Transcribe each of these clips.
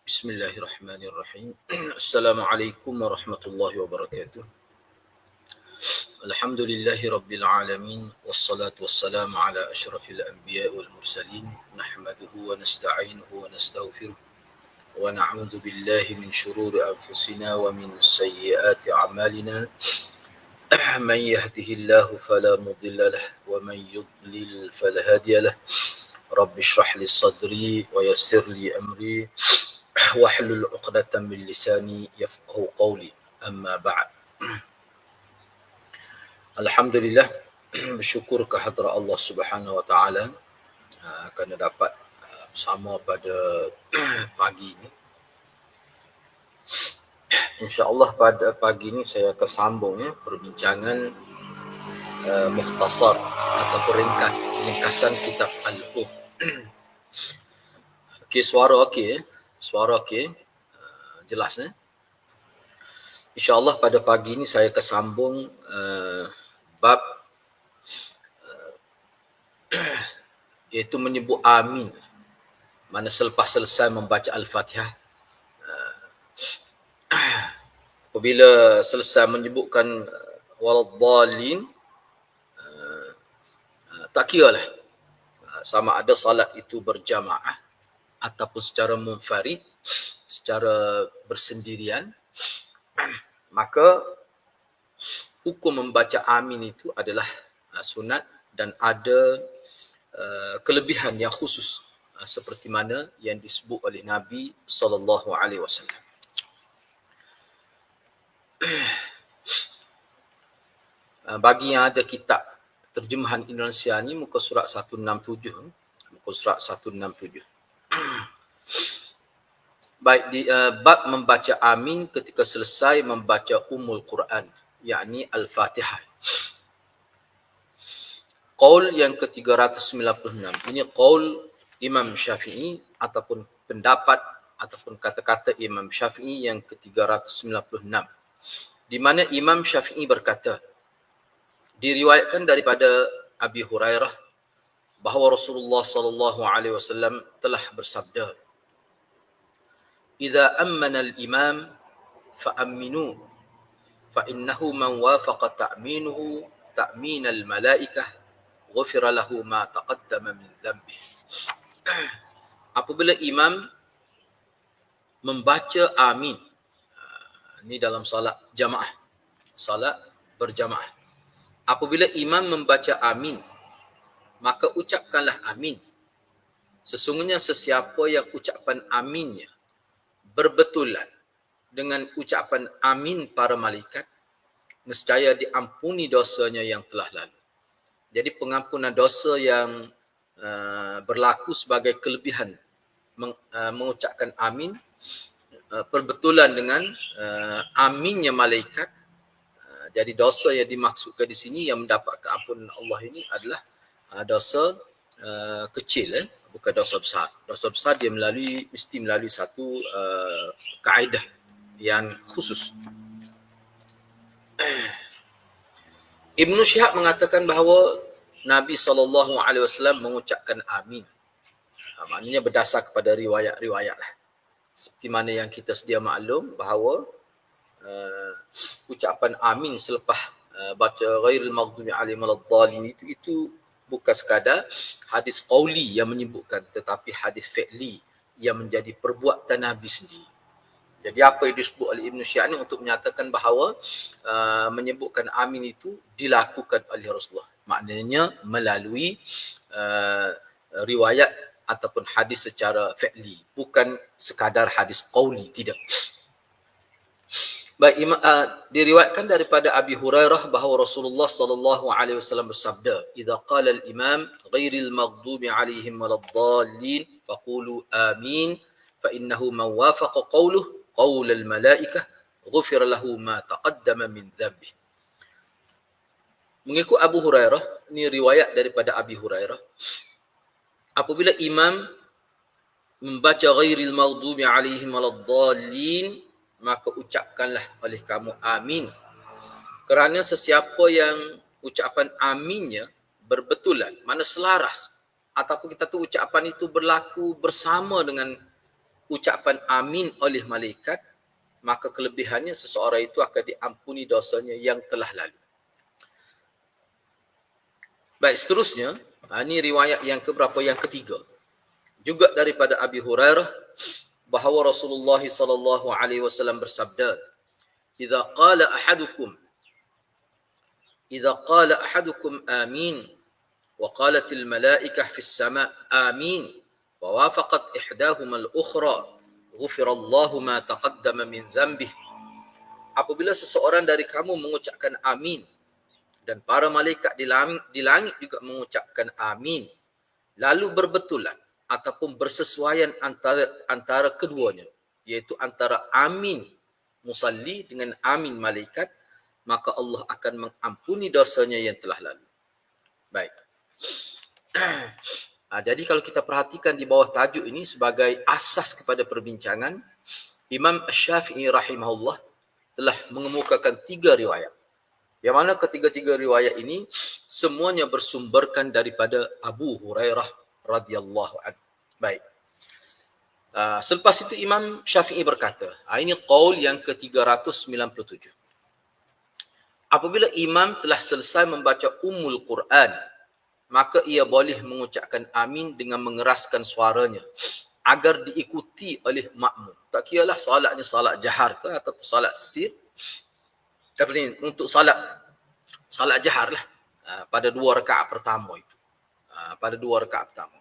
Bismillahirrahmanirrahim. Assalamualaikum warahmatullahi wabarakatuh. Alhamdulillahi rabbil alamin. Wassalatu wassalamu ala ashrafil anbiya wal mursalin. Nahmaduhu wa nasta'inuhu wa nastaghfiruh. Wa na'udzu billahi min shururi anfusina wa min sayyiati a'malina. Man yahdihillahu fala mudilla lahu wa man yudlil fala hadiya lahu. Rabbi shrah li sadri wa yassir li amri. Wahlul 'uqdatam min lisani yafqahu qawli. Amma ba'd. Alhamdulillah, bersyukur kehadrat Allah Subhanahu wa taala kerana dapat bersama pada pagi ini. Insya-Allah pada pagi ini saya akan sambung perbincangan mukhtasar atau ringkasan kitab Al-Um. Okey, suara okey. Suara okey. Jelas InsyaAllah pada pagi ini saya akan sambung bab iaitu menyebut amin. Mana selepas selesai membaca Al-Fatihah, apabila selesai menyebutkan waladhdallin, tak kiralah sama ada salat itu berjamaah ataupun secara munfarid, secara bersendirian, maka hukum membaca amin itu adalah sunat dan ada kelebihan yang khusus seperti mana yang disebut oleh Nabi SAW. Bagi yang ada kitab terjemahan Indonesia ni, muka surat 167. Muka surat 167. Baik, di bab membaca amin ketika selesai membaca Ummul Quran, yakni Al-Fatihah. Qaul yang ke-396. Ini qaul Imam Syafi'i ataupun pendapat ataupun kata-kata Imam Syafi'i yang ke-396. Di mana Imam Syafi'i berkata, diriwayatkan daripada Abi Hurairah bahawa Rasulullah SAW telah bersabda, "Idza ammana al-imam fa'amminu fa innahu man wafaqa ta'minuhu ta'min al-malaikah ghufira lahu ma taqaddama min dhanbih." Apabila imam membaca amin, ini dalam salat jamaah, salat berjamaah. Apabila imam membaca amin, maka ucapkanlah amin. Sesungguhnya sesiapa yang ucapan aminnya berbetulan dengan ucapan amin para malaikat, nescaya diampuni dosanya yang telah lalu. Jadi pengampunan dosa yang berlaku sebagai kelebihan mengucapkan amin berbetulan dengan aminnya malaikat. Jadi dosa yang dimaksudkan di sini yang mendapat keampunan Allah ini adalah dosa kecil, bukan dosa besar. Dosa besar dia mesti melalui satu kaedah yang khusus. Ibnu Syihab mengatakan bahawa Nabi SAW mengucapkan amin. Maknanya berdasar kepada riwayat-riwayat lah. Seperti mana yang kita sedia maklum bahawa ucapan amin selepas baca ghairil maghdubi alaihim waladdallin itu bukan sekadar hadis qauli yang menyebutkan, tetapi hadis fi'li yang menjadi perbuatan Nabi sendiri. Jadi apa yang disebut oleh Ibn Syihab ni untuk menyatakan bahawa menyebutkan amin itu dilakukan oleh Rasulullah. Maknanya melalui riwayat ataupun hadis secara fi'li, bukan sekadar hadis qauli, tidak. Baik, diriwayatkan daripada Abi Hurairah bahawa Rasulullah SAW bersabda, "Idza qala al-imam ghairil maghdubi 'alaihim waladdallin faqulu amin fa innahu man wafaqa qawluhu qaul al-malaikah ghufira lahu ma taqaddama min dhanbi." Mengikut Abu Hurairah, ini riwayat daripada Abi Hurairah, apabila imam membaca ghairil maghdubi 'alaihim waladdallin, maka ucapkanlah oleh kamu amin. Kerana sesiapa yang ucapan aminnya berbetulan, mana selaras, ataupun kita tahu ucapan itu berlaku bersama dengan ucapan amin oleh malaikat, maka kelebihannya seseorang itu akan diampuni dosanya yang telah lalu. Baik, seterusnya, ini riwayat yang keberapa? Yang ketiga. Juga daripada Abi Hurairah bahawa Rasulullah sallallahu alaihi wasallam bersabda, "Idza qala ahadukum amin wa qalatil malaikah fis sama' amin wa wafaqat ihdahuma al-ukhra ghufirallahu ma taqaddama min dhanbih." Apabila seseorang dari kamu mengucapkan amin dan para malaikat di langit juga mengucapkan amin, lalu berbetulan ataupun bersesuaian antara keduanya, iaitu antara amin musalli dengan amin malaikat, maka Allah akan mengampuni dosanya yang telah lalu. Baik. Jadi kalau kita perhatikan di bawah tajuk ini sebagai asas kepada perbincangan, Imam Asy-Syafi'i rahimahullah telah mengemukakan 3 riwayat. Yang mana ketiga-tiga riwayat ini semuanya bersumberkan daripada Abu Hurairah radhiyallahu anhu. Baik. Selepas itu Imam Syafi'i berkata, ini qaul yang ke-397. Apabila imam telah selesai membaca Ummul Quran, maka ia boleh mengucapkan amin dengan mengeraskan suaranya agar diikuti oleh makmum. Tak kiralah salatnya salat jahar ke atau salat sir. Tapi ini untuk salat jahar lah, pada 2 rakaat pertama itu. Pada 2 rakaat pertama.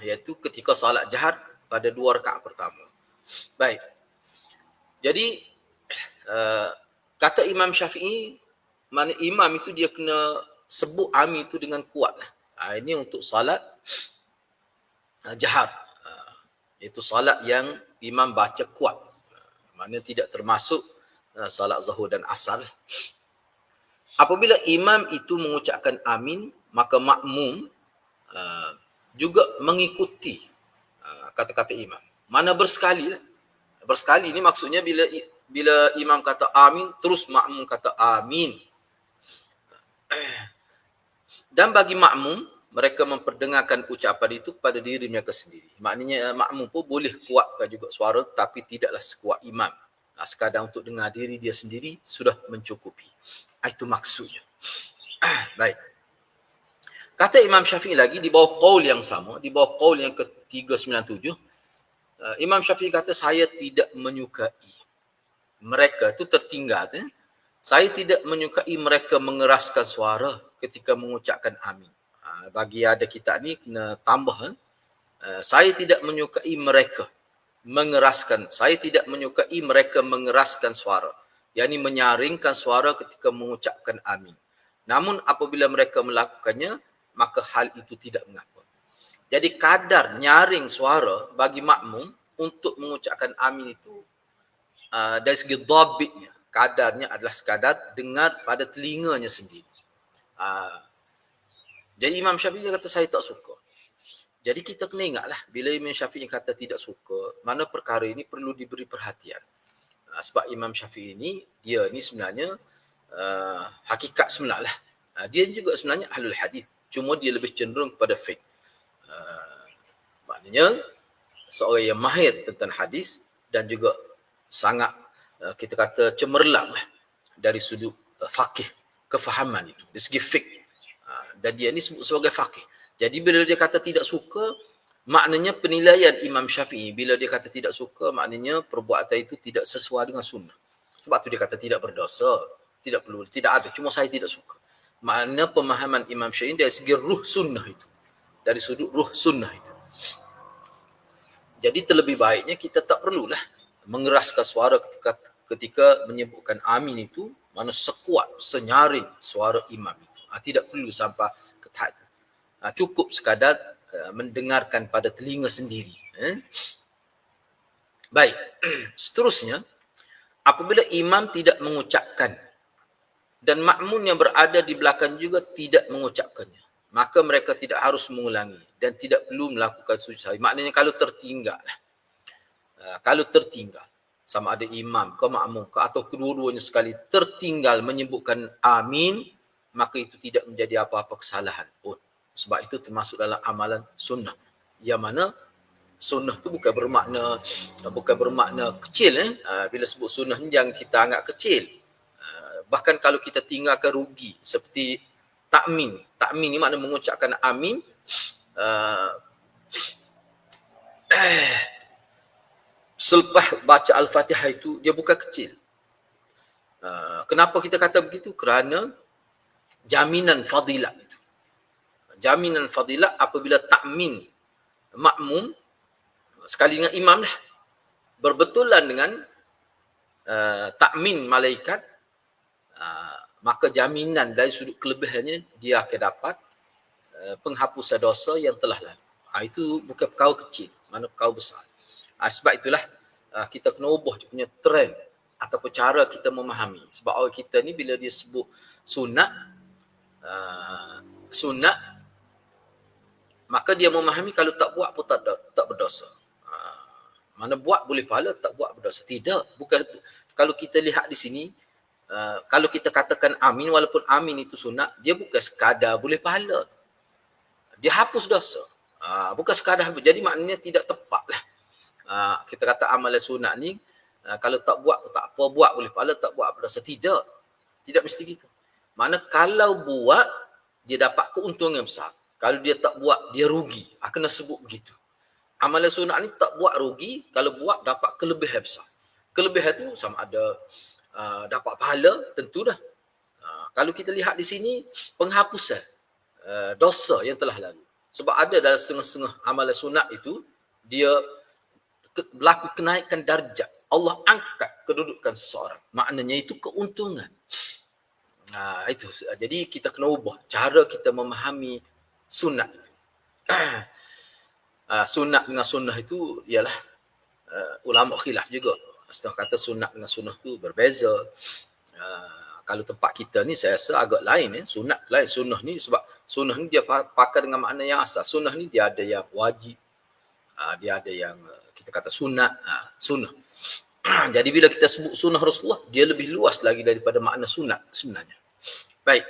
Iaitu ketika salat jahar pada 2 rakaat pertama. Baik. Jadi kata Imam Syafi'i, mana imam itu dia kena sebut amin itu dengan kuat. Ini untuk salat jahar. Itu salat yang imam baca kuat. Mana tidak termasuk salat zuhur dan asar. Apabila imam itu mengucapkan amin, maka makmum juga mengikuti kata-kata imam. Mana bersekali lah. Bersekali ni maksudnya bila imam kata amin, terus makmum kata amin. Dan bagi makmum, mereka memperdengarkan ucapan itu kepada diri mereka sendiri. Maknanya makmum pun boleh kuatkan juga suara, tapi tidaklah sekuat imam. Sekadar untuk dengar diri dia sendiri sudah mencukupi. Itu maksudnya. Baik. Kata Imam Syafi'i lagi di bawah qaul yang sama, di bawah qaul yang ke-397, Imam Syafi'i kata, saya tidak menyukai mereka itu tertinggal. Saya tidak menyukai mereka mengeraskan suara ketika mengucapkan amin. Bagi ada kitab ni kena tambah. Saya tidak menyukai mereka mengeraskan. Saya tidak menyukai mereka mengeraskan suara. Yang ini menyaringkan suara ketika mengucapkan amin. Namun apabila mereka melakukannya, maka hal itu tidak mengapa. Jadi kadar nyaring suara bagi makmum untuk mengucapkan amin itu dari segi dhabitnya, kadarnya adalah sekadar dengar pada telinganya sendiri. Jadi Imam Syafi'i kata saya tak suka. Jadi kita kena ingatlah bila Imam Syafi'i kata tidak suka, mana perkara ini perlu diberi perhatian. Sebab Imam Syafi'i ini, dia ni sebenarnya hakikat sebenarnya. Dia juga sebenarnya ahlul hadis. Cuma dia lebih cenderung kepada fiqh. Maknanya seorang yang mahir tentang hadis dan juga sangat kita kata cemerlang lah dari sudut faqih, kefahaman itu, dari segi fiqh. Dan dia ni sebut sebagai faqih. Jadi bila dia kata tidak suka, maknanya penilaian Imam Syafi'i, bila dia kata tidak suka, maknanya perbuatan itu tidak sesuai dengan sunnah. Sebab tu dia kata tidak berdosa, tidak perlu, tidak ada, cuma saya tidak suka. Makna pemahaman Imam Syafi'i dari segi ruh sunnah itu, dari sudut ruh sunnah itu. Jadi terlebih baiknya kita tak perlulah mengeraskan suara ketika menyebutkan amin itu, mana sekuat, senyaring suara imam itu. Tidak perlu sampai ke tahap itu. Cukup sekadar mendengarkan pada telinga sendiri. Baik, seterusnya, apabila imam tidak mengucapkan dan makmum yang berada di belakang juga tidak mengucapkannya, maka mereka tidak harus mengulangi dan tidak perlu melakukan sujud sahwi. Maknanya kalau tertinggal, sama ada imam ke makmum ke atau kedua-duanya sekali tertinggal menyebutkan amin, maka itu tidak menjadi apa-apa kesalahan pun. Sebab itu termasuk dalam amalan sunnah. Yang mana Sunnah tu bukan bermakna kecil. Bila sebut sunnah ni jangan kita anggap kecil. Bahkan kalau kita tinggalkan rugi, seperti takmin. Takmin ni makna mengucapkan amin. Selepas baca Al-Fatihah itu, dia bukan kecil. Kenapa kita kata begitu? Kerana jaminan fadilat itu. Jaminan fadilat apabila takmin makmum, sekali dengan imam dah, berbetulan dengan takmin malaikat, maka jaminan dari sudut kelebihannya dia akan dapat penghapusan dosa yang telah lalu. Itu bukan perkara kecil, mana perkara besar. Sebab itulah kita kena ubah dia punya trend ataupun cara kita memahami. Sebab orang kita ni bila dia sebut sunat, maka dia memahami kalau tak buat pun tak berdosa. Mana buat boleh pahala, tak buat berdosa. Tidak. Bukan. Kalau kita lihat di sini, kalau kita katakan amin, walaupun amin itu sunat, dia bukan sekadar boleh pahala. Dia hapus dosa. Bukan sekadar. Jadi maknanya tidak tepat lah. Kita kata amalan sunat ni, kalau tak buat tak apa, buat boleh pahala, tak buat berdosa. Tidak. Tidak mesti gitu. Mana kalau buat, dia dapat keuntungan besar. Kalau dia tak buat, dia rugi. Kena sebut begitu. Amalan sunat ni tak buat rugi, kalau buat dapat kelebihan besar. Kelebihan tu sama ada dapat pahala, tentu dah. Kalau kita lihat di sini, penghapusan dosa yang telah lalu. Sebab ada dalam setengah-setengah amalan sunat itu, dia berlaku kenaikan darjat. Allah angkat kedudukan seseorang. Maknanya itu keuntungan. Itu. Jadi kita kena ubah cara kita memahami sunat itu. Sunat dengan sunnah itu ialah ulama khilaf juga. Setengah kata sunat dengan sunnah itu berbeza. Kalau tempat kita ni saya rasa agak lain. Sunat lain. Sunnah ni sebab sunnah ni dia pakai dengan makna yang asal. Sunnah ni dia ada yang wajib. Dia ada yang kita kata sunat. Sunnah. Jadi bila kita sebut sunnah Rasulullah, dia lebih luas lagi daripada makna sunat sebenarnya. Baik.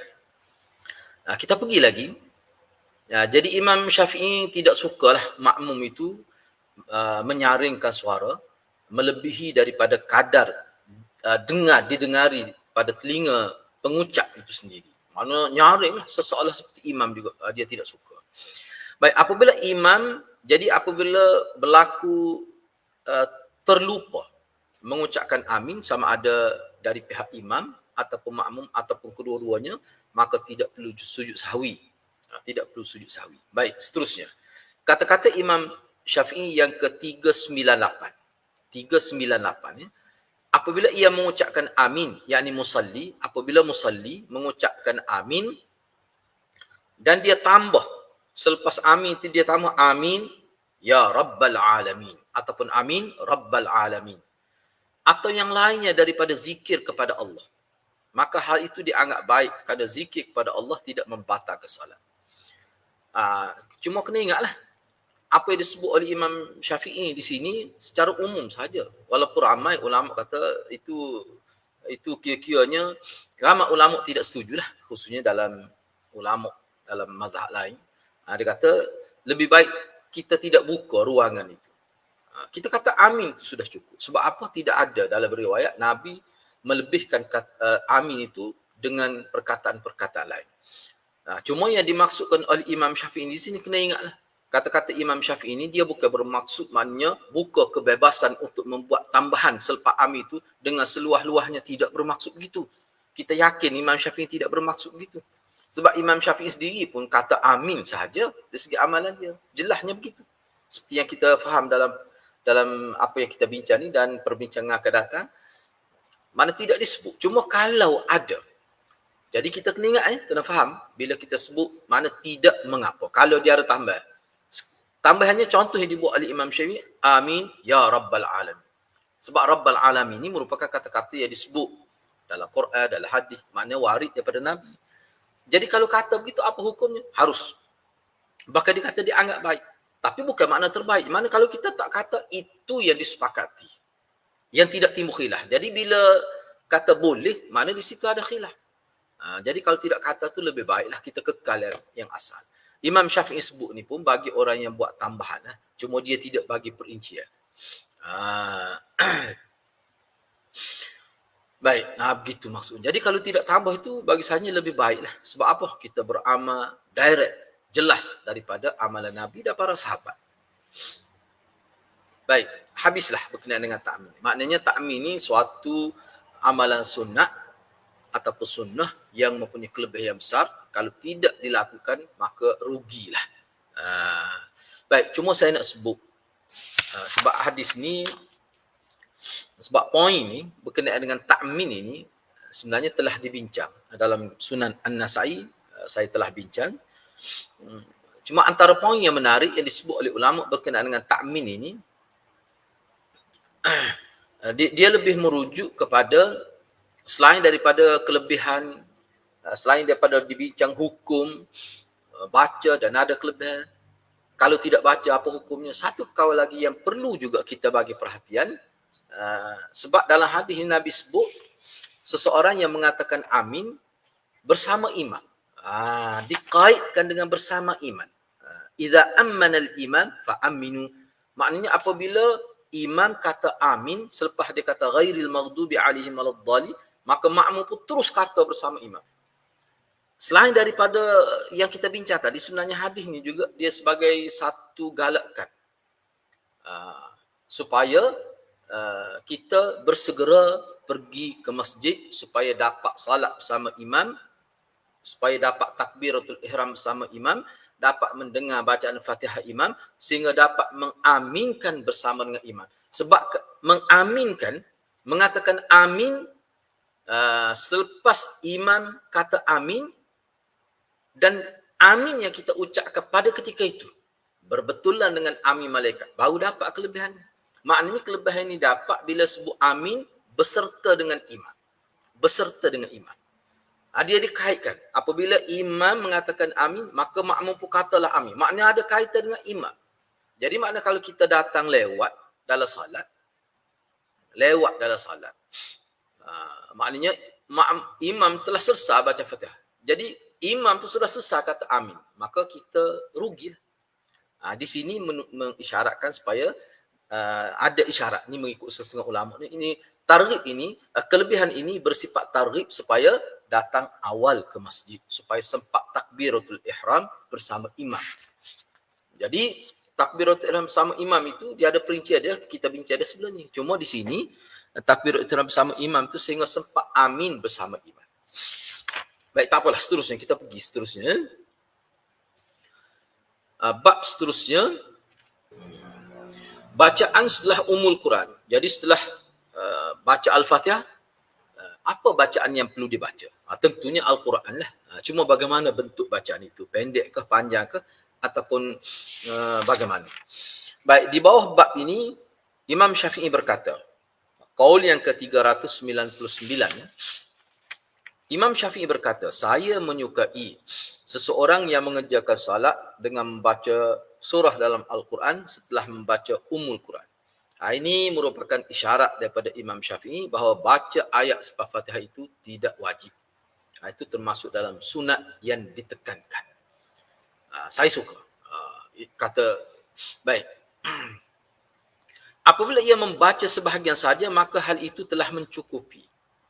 Kita pergi lagi. Jadi Imam Syafi'i tidak sukalah makmum itu menyaringkan suara melebihi daripada kadar didengari pada telinga pengucap itu sendiri. Mana nyaring seseolah seperti imam juga, dia tidak suka. Baik, apabila berlaku terlupa mengucapkan amin, sama ada dari pihak imam ataupun makmum ataupun kedua-duanya, maka tidak perlu sujud sahwi. Tidak perlu sujud sahwi. Baik, seterusnya. Kata-kata Imam Syafi'i yang ke-398. 398 ya. Apabila ia mengucapkan amin, yakni musalli, apabila musalli mengucapkan amin dan dia tambah, selepas amin itu dia tambah amin ya rabbal alamin ataupun amin rabbal alamin atau yang lainnya daripada zikir kepada Allah, maka hal itu dianggap baik kerana zikir kepada Allah tidak membatalkan solat. Cuma kena ingatlah apa yang disebut oleh Imam Syafi'i di sini secara umum saja. Walaupun ramai ulama kata itu kira-kiranya ramai ulama tidak setujulah, khususnya dalam ulama dalam mazhab lain. Dia kata lebih baik kita tidak buka ruangan itu. Kita kata amin itu sudah cukup. Sebab apa? Tidak ada dalam riwayat Nabi melebihkan amin itu dengan perkataan-perkataan lain. Cuma yang dimaksudkan oleh Imam Syafi'i di sini kena ingatlah. Kata-kata Imam Syafi'i ini dia bukan bermaksud maknanya buka kebebasan untuk membuat tambahan selepas amin itu dengan seluah-luahnya, tidak bermaksud begitu. Kita yakin Imam Syafi'i tidak bermaksud begitu. Sebab Imam Syafi'i sendiri pun kata amin sahaja dari segi amalan dia. Jelasnya begitu. Seperti yang kita faham dalam apa yang kita bincang ni dan perbincangan akan datang. Mana tidak disebut. Cuma kalau ada. Jadi kita kena ingat, kena faham. Bila kita sebut, mana tidak mengapa. Kalau dia ada tambah. Tambahannya contoh yang dibuat oleh Imam Syafi'i. Amin ya Rabbal Alamin. Sebab Rabbal Alamin ini merupakan kata-kata yang disebut dalam Quran, dalam hadis. Maknanya warid daripada Nabi. Jadi kalau kata begitu, apa hukumnya? Harus. Bahkan dia kata dianggap baik. Tapi bukan makna terbaik. Mana kalau kita tak kata, itu yang disepakati. Yang tidak timbul khilaf. Jadi bila kata boleh, mana di situ ada khilaf. Jadi kalau tidak kata tu lebih baiklah kita kekal yang asal. Imam Syafi'i sebut ni pun bagi orang yang buat tambahan lah. Cuma dia tidak bagi perincian. Baik, begitu maksudnya. Jadi kalau tidak tambah itu bagi saya lebih baiklah. Sebab apa? Kita beramal direct, jelas daripada amalan Nabi dan para sahabat. Baik, habislah berkenaan dengan ta'min. Maknanya ta'min ni suatu amalan sunnah ataupun sunnah yang mempunyai kelebihan yang besar. Kalau tidak dilakukan, maka rugilah. Baik, cuma saya nak sebut. Sebab hadis ni, sebab poin ni berkenaan dengan ta'min ini sebenarnya telah dibincang dalam Sunan An-Nasa'i. Saya telah bincang. Cuma antara poin yang menarik yang disebut oleh ulama berkenaan dengan ta'min ini, dia lebih merujuk kepada selain daripada kelebihan, selain daripada dibincang hukum, baca dan ada kelebihan. Kalau tidak baca apa hukumnya? Satu perkara lagi yang perlu juga kita bagi perhatian, sebab dalam hadis Nabi sebut seseorang yang mengatakan amin bersama imam. Dikaitkan dengan bersama imam. Idza ammana al-imam fa aminu. Maknanya apabila imam kata amin selepas dia kata ghairil maghdubi alaihim waladdallin, maka makmum pun terus kata bersama imam. Selain daripada yang kita bincang tadi, sebenarnya hadis ni juga dia sebagai satu galakan supaya kita bersegera pergi ke masjid supaya dapat salat bersama imam, supaya dapat takbiratul ihram bersama imam, dapat mendengar bacaan Fatihah imam, sehingga dapat mengaminkan bersama dengan imam. Sebab mengaminkan, mengatakan amin selepas imam kata amin, dan amin yang kita ucapkan pada ketika itu berbetulan dengan amin malaikat, baru dapat kelebihan. Maknanya kelebihan ini dapat bila sebut amin beserta dengan imam. Beserta dengan imam. Dia dikaitkan. Apabila imam mengatakan amin, maka makmum pun katalah amin. Maknanya ada kaitan dengan imam. Jadi makna kalau kita datang lewat dalam salat, maknanya imam telah selesai baca Fatihah. Jadi imam pun sudah selesai kata amin, maka kita rugilah. Di sini mengisyaratkan supaya ada isyarat ni mengikut setengah ulama ni, ini targhib ini, kelebihan ini bersifat targhib supaya datang awal ke masjid, supaya sempat takbiratul ihram bersama imam. Jadi takbiratul ihram bersama imam itu dia ada perincian dia, kita bincang dia sebelum ni. Cuma di sini takbiratul ihram bersama imam itu sehingga sempat amin bersama imam. Baik, tak apalah, seterusnya kita pergi seterusnya. Bab seterusnya, bacaan setelah Ummul Quran. Jadi setelah baca Al-Fatihah, apa bacaan yang perlu dibaca? Tentunya Al-Quran lah. Cuma bagaimana bentuk bacaan itu? Pendek ke, panjang ke, ataupun bagaimana? Baik, di bawah bab ini Imam Syafi'i berkata, qaul yang ke-399, Imam Syafi'i berkata, saya menyukai seseorang yang mengerjakan salat dengan membaca surah dalam Al-Quran setelah membaca Ummul Quran. Ini merupakan isyarat daripada Imam Syafi'i bahawa baca ayat selepas Fatihah itu tidak wajib. Itu termasuk dalam sunat yang ditekankan. Saya suka. Kata, baik. Apabila ia membaca sebahagian saja, maka hal itu telah mencukupi.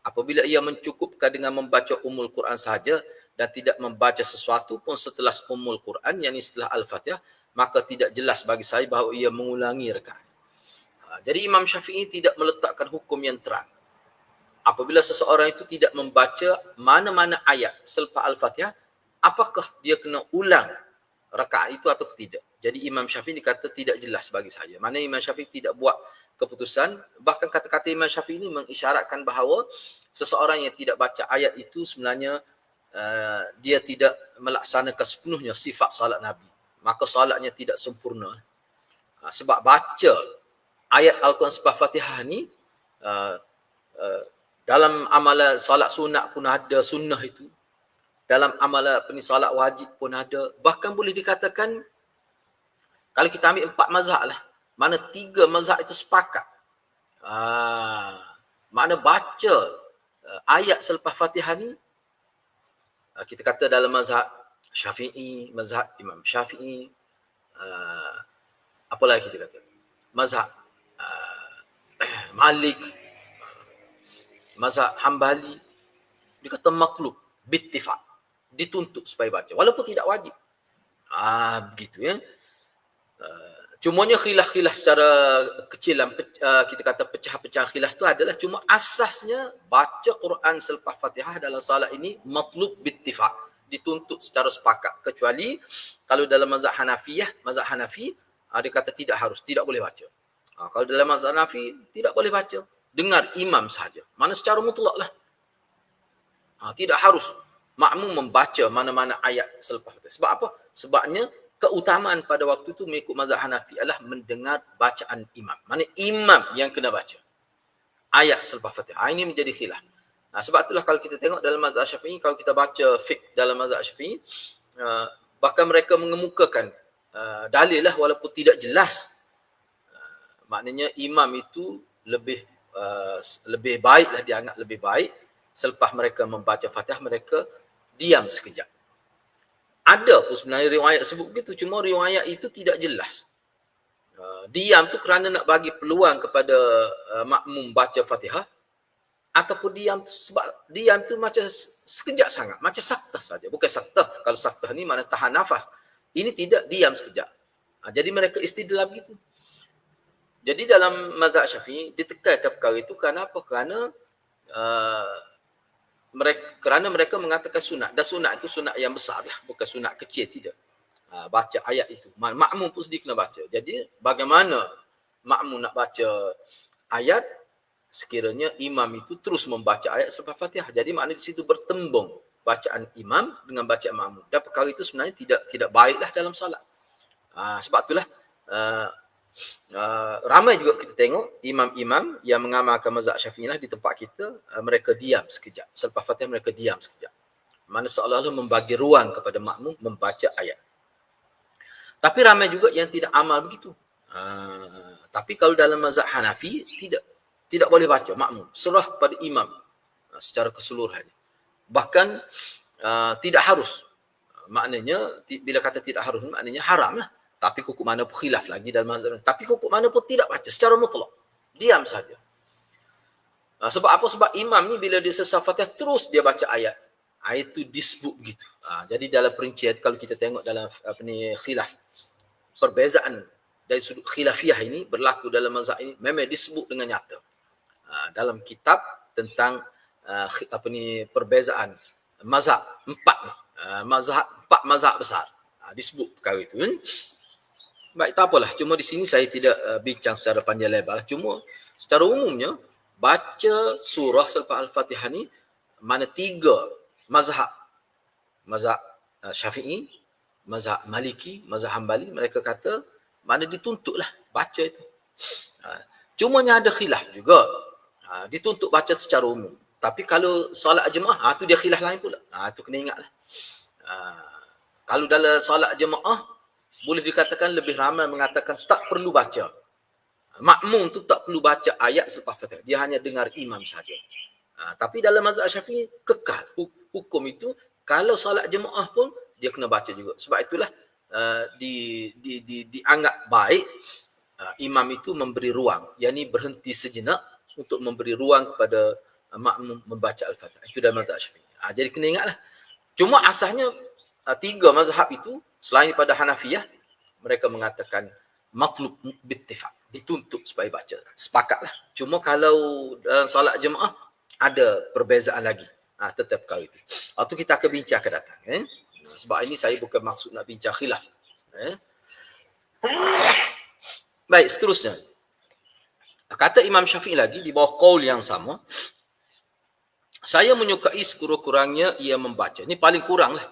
Apabila ia mencukupkan dengan membaca Ummul Quran saja dan tidak membaca sesuatu pun setelah Ummul Quran, yakni setelah Al-Fatihah, maka tidak jelas bagi saya bahawa ia mengulangi rakaat. Jadi Imam Syafi'i tidak meletakkan hukum yang terang. Apabila seseorang itu tidak membaca mana-mana ayat selepas Al-Fatihah, apakah dia kena ulang rakaat itu atau tidak? Jadi Imam Syafi'i dikata tidak jelas bagi saya. Mana Imam Syafi'i tidak buat keputusan. Bahkan kata-kata Imam Syafi'i ini mengisyaratkan bahawa seseorang yang tidak baca ayat itu sebenarnya dia tidak melaksanakan sepenuhnya sifat salat Nabi. Maka salatnya tidak sempurna. Sebab baca ayat Al-Quran selepas Fatihah ni dalam amalan salat sunat pun ada sunnah itu. Dalam amalan salat wajib pun ada. Bahkan boleh dikatakan kalau kita ambil 4 mazhab lah, mana 3 mazhab itu sepakat. Makna baca ayat selepas Fatihah ni, kita kata dalam mazhab Syafi'i, mazhab Imam Syafi'i, uh, apa lagi kita kata? Mazhab Malik, mazhab Hambali, dia kata maklub, bittifaq, dituntut supaya baca walaupun tidak wajib. Begitu ya. Cumanya khilaf-khilaf secara kecil, kita kata pecah-pecah khilaf tu adalah cuma asasnya baca Quran selepas Fatihah dalam salat ini matlub bittifaq, dituntut secara sepakat, kecuali kalau dalam mazhab Hanafiyah, mazhab Hanafi dia kata tidak harus, tidak boleh baca. Kalau dalam mazhab Hanafi tidak boleh baca, dengar imam saja. Mana secara mutlak lah. Tidak harus makmum membaca mana-mana ayat selepas Fatihah. Sebab apa? Sebabnya keutamaan pada waktu itu mengikut mazhab Hanafi adalah mendengar bacaan imam. Mana imam yang kena baca ayat selepas Fatihah. Ini menjadi khilaf. Sebab itulah kalau kita tengok dalam mazhab Syafi'i, kalau kita baca fiqh dalam mazhab Syafi'i, bahkan mereka mengemukakan dalil lah walaupun tidak jelas. Maknanya imam itu lebih baik lah, dianggap lebih baik selepas mereka membaca Fatihah mereka diam sekejap. Ada pun sebenarnya riwayat sebut begitu, cuma riwayat itu tidak jelas. Diam tu kerana nak bagi peluang kepada makmum baca Fatihah, ataupun diam sebab diam tu macam sekejap sangat, macam saktah saja. Bukan saktah, kalau saktah ni mana tahan nafas. Ini tidak, diam sekejap. Jadi mereka istidlal begitu. Jadi dalam mazhab Syafi'i ditekankan perkara itu kerana apa? Kerana mereka mengatakan sunat, dan sunat itu sunat yang besar lah, bukan sunat kecil, tidak. Baca ayat itu, makmum pun sedih kena baca. Jadi bagaimana makmum nak baca ayat sekiranya imam itu terus membaca ayat selepas Fatihah? Jadi maknanya di situ bertembung bacaan imam dengan bacaan makmum, dan perkara itu sebenarnya tidak baiklah dalam salat. Sebab itulah ramai juga kita tengok imam-imam yang mengamalkan mazhab Syafi'i di tempat kita, mereka diam sekejap selepas Fatihah, mereka diam sekejap, mana seolah-olah membagi ruang kepada makmum membaca ayat. Tapi ramai juga yang tidak amal begitu. Tapi kalau dalam mazhab Hanafi tidak boleh baca makmum, serah kepada imam secara keseluruhan. Bahkan tidak harus. Maknanya bila kata tidak harus maknanya haram lah. Tapi kukuk mana pun khilaf lagi dalam mazhab. Tapi kukuk mana pun tidak baca secara mutlak. Diam saja. Sebab apa? Sebab imam ni bila dia selesai Fatihah terus dia baca ayat. Ayat itu disebut begitu. Jadi dalam perincian kalau kita tengok dalam khilaf, perbezaan dari sudut khilafiyah ini berlaku dalam mazhab ini memang disebut dengan nyata. Dalam kitab tentang perbezaan mazhab empat mazhab besar. Disebut perkara itu kan. Baik, tak apalah. Cuma di sini saya tidak bincang secara panjang lebar. Cuma secara umumnya, baca surah selepas Al-Fatihah ni, mana 3 mazhab. Mazhab Syafi'i, mazhab Maliki, mazhab Hambali, mereka kata, mana dituntutlah baca itu. Cumanya ada khilaf juga. Dituntut baca secara umum. Tapi kalau solat jemaah, tu dia khilaf lain pula. Tu kena ingatlah. Kalau dalam solat jemaah, boleh dikatakan lebih ramai mengatakan tak perlu baca. Makmum tu tak perlu baca ayat selepas Fatihah. Dia hanya dengar imam saja. Tapi dalam mazhab Syafi'i kekal hukum itu, kalau solat jemaah pun dia kena baca juga. Sebab itulah dianggap baik imam itu memberi ruang, yakni berhenti sejenak untuk memberi ruang kepada makmum membaca Al-Fatihah. Itu dalam mazhab Syafi'i. Jadi kena ingatlah. Cuma asasnya 3 mazhab itu selain daripada Hanafiyah, mereka mengatakan matlub bittifaq, dituntut supaya baca. Sepakatlah. Cuma kalau dalam solat jemaah ada perbezaan lagi. Tetap perkara itu. Itu kita akan bincang akan datang. Sebab ini saya bukan maksud nak bincang khilaf. Baik, seterusnya. Kata Imam Syafi'i lagi di bawah qaul yang sama, saya menyukai sekurang-kurangnya ia membaca. Ini paling kurang lah.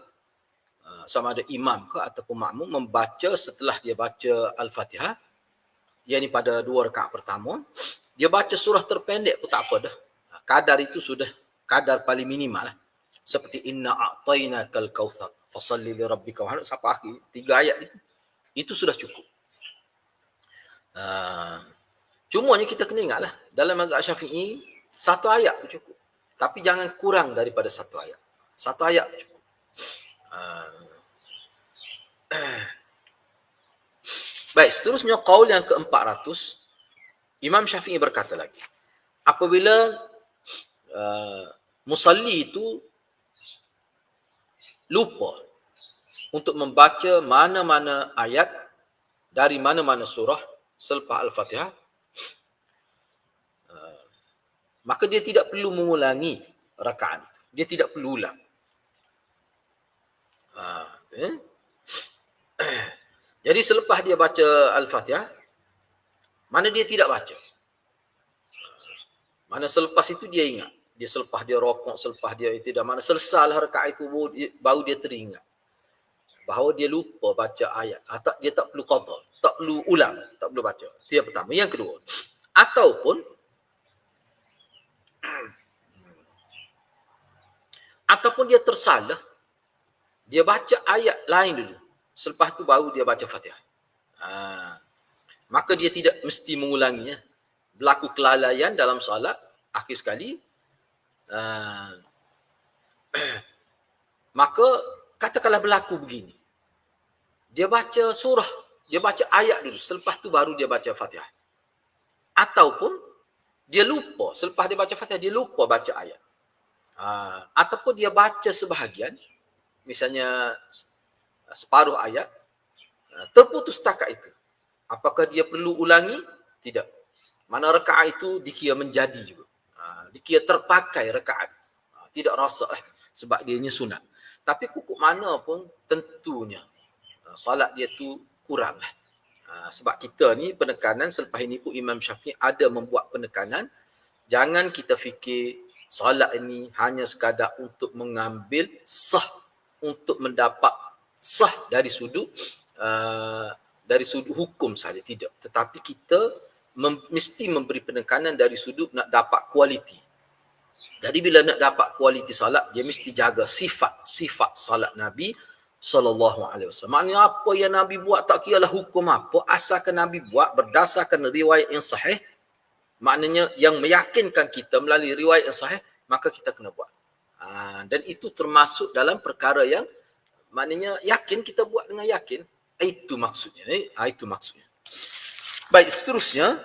Sama ada imam ke ataupun makmum membaca setelah dia baca Al-Fatihah, yakni pada 2 rakaat pertama, dia baca surah terpendek pun tak apa dah. Kadar itu sudah kadar paling minimal lah. Seperti inna a'tainakal kautsar fasalli li rabbika wanhar sampai akhir 3 ayat itu sudah cukup. Cumanya kita kena ingatlah dalam mazhab Syafi'i 1 ayat pun cukup. Tapi jangan kurang daripada 1 ayat. 1 ayat pun cukup. Baik, seterusnya qaul yang ke-400, Imam Syafi'i berkata lagi, apabila musalli itu lupa untuk membaca mana-mana ayat dari mana-mana surah selepas Al-Fatihah, maka dia tidak perlu mengulangi rakaat. Dia tidak perlu ulang. Jadi selepas dia baca Al-Fatihah, mana dia tidak baca. Mana selepas itu dia ingat. Dia selepas dia rokok, selepas dia itu dah mana selesai rakaat itu baru dia teringat bahawa dia lupa baca ayat. Dia tak perlu qada, tak perlu ulang, tak perlu baca. Itu yang pertama. Yang kedua, ataupun dia tersalah, dia baca ayat lain dulu. Selepas tu baru dia baca Fatihah. Maka dia tidak mesti mengulanginya. Berlaku kelalaian dalam solat, akhir sekali, maka katakanlah berlaku begini. Dia baca surah, dia baca ayat dulu, selepas tu baru dia baca Fatihah. Ataupun dia lupa, selepas dia baca Fatihah, dia lupa baca ayat. Ataupun dia baca sebahagian, misalnya separuh ayat, terputus setakat itu. Apakah dia perlu ulangi? Tidak. Mana rakaat itu dikira menjadi juga. Dikira terpakai rakaat. Tidak rasa sebab dia sunat. Tapi kukuk mana pun tentunya salat dia tu kurang lah. Sebab kita ni penekanan selepas ini pun Imam Syafi'i ada membuat penekanan. Jangan kita fikir salat ini hanya sekadar untuk mengambil sah, untuk mendapat sah dari sudut hukum saja, tidak. Tetapi kita mesti memberi penekanan dari sudut nak dapat kualiti. Jadi bila nak dapat kualiti salat, dia mesti jaga sifat salat Nabi SAW. Maknanya apa yang Nabi buat tak kira lah hukum apa, asalkan Nabi buat berdasarkan riwayat yang sahih, maknanya yang meyakinkan kita melalui riwayat yang sahih, maka kita kena buat. Dan itu termasuk dalam perkara yang maknanya yakin, kita buat dengan yakin. Itu maksudnya. Itu maksudnya. Baik, seterusnya,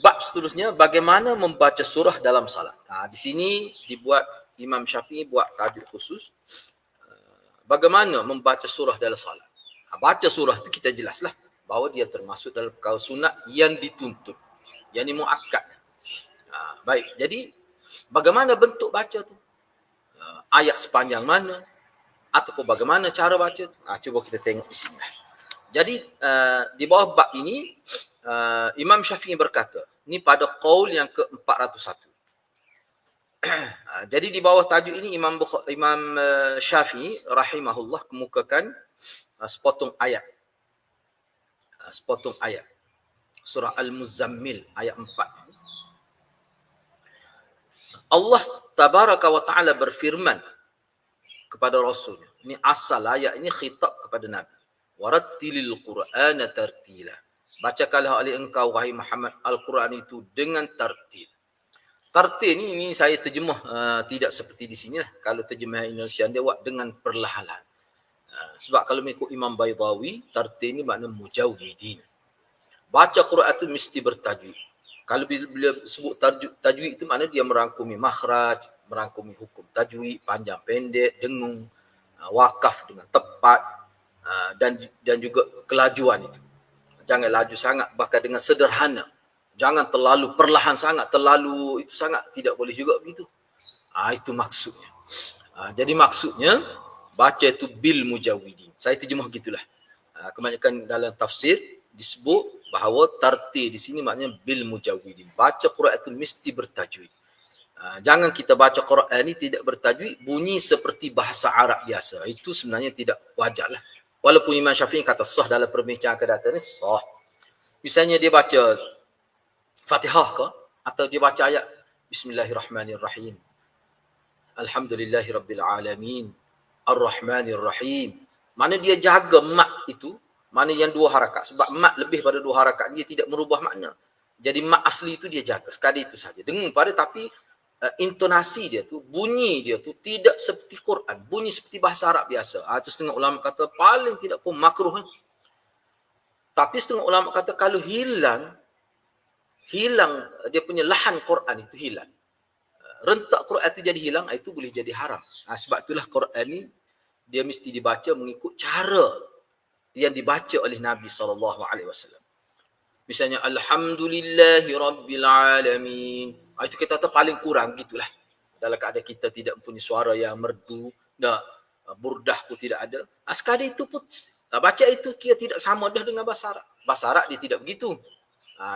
bab seterusnya, bagaimana membaca surah dalam salat. Di sini dibuat Imam Syafi'i buat tajuk khusus. Bagaimana membaca surah dalam salat. Baca surah itu kita jelaslah bahawa dia termasuk dalam perkara sunat yang dituntut, yang muakkad. Baik, jadi bagaimana bentuk baca tu? Ayat sepanjang mana? Ataupun bagaimana cara baca? Cuba kita tengok di sini. Jadi di bawah bab ini Imam Syafi'i berkata, ini pada qaul yang ke-401. Jadi di bawah tajuk ini Imam Syafi'i rahimahullah kemukakan sepotong ayat. Sepotong ayat. Surah Al-Muzammil ayat 4. Allah tabaraka wa ta'ala berfirman kepada Rasulnya. Ini asal ayat ini khitab kepada Nabi. Warattilil Qur'ana tartila. Bacakanlah oleh engkau wahai Muhammad Al-Quran itu dengan tartil. Tartil ini saya terjemah tidak seperti di sini lah. Kalau terjemah Indonesia dia buat dengan perlahan-lahan. Sebab kalau mengikut Imam Baydawi, tartil ini makna mujawwidin. Baca Quran itu mesti bertajwid. Kalau bila sebut tajwid itu makna dia merangkumi makhraj, merangkumi hukum tajwid, panjang pendek, dengung, wakaf dengan tepat, dan juga kelajuan itu. Jangan laju sangat, bahkan dengan sederhana. Jangan terlalu perlahan sangat, terlalu itu sangat, tidak boleh juga begitu. Itu maksudnya. Jadi maksudnya baca itu bil mujawwidin. Saya terjemah gitulah. Kebanyakan dalam tafsir disebut bahawa tartil di sini maknanya bil mujawwidin. Baca Quran itu mesti bertajwid. Jangan kita baca Quran ini tidak bertajwid, bunyi seperti bahasa Arab biasa. Itu sebenarnya tidak wajarlah. Walaupun Imam Syafi'i kata sah dalam perbincangan akan datang ni sah. Misalnya dia baca Fatihah ke, atau dia baca ayat Bismillahirrahmanirrahim. Alhamdulillahirabbil alamin. Ar-Rahmanirrahim. Mana dia jaga mat itu, mana yang dua harakat. Sebab mat lebih pada dua harakat, dia tidak merubah makna. Jadi mat asli itu dia jaga, sekali itu saja. Dengung pada tapi intonasi dia tu, bunyi dia tu tidak seperti Quran, bunyi seperti bahasa Arab biasa. Itu setengah ulama kata paling tidak pun makruh. Tapi setengah ulama kata kalau hilang dia punya lahan Quran itu hilang. Rentak Quran itu jadi hilang, itu boleh jadi haram. Sebab itulah Quran ni dia mesti dibaca mengikut cara yang dibaca oleh Nabi SAW. Misalnya alhamdulillahi rabbil alamin. Itu kita kata paling kurang gitulah. Dalam keadaan kita tidak mempunyai suara yang merdu, burdah pun tidak ada. Sekadar itu pun baca itu kira tidak sama dah dengan bahasa Arab. Bahasa Arab dia tidak begitu.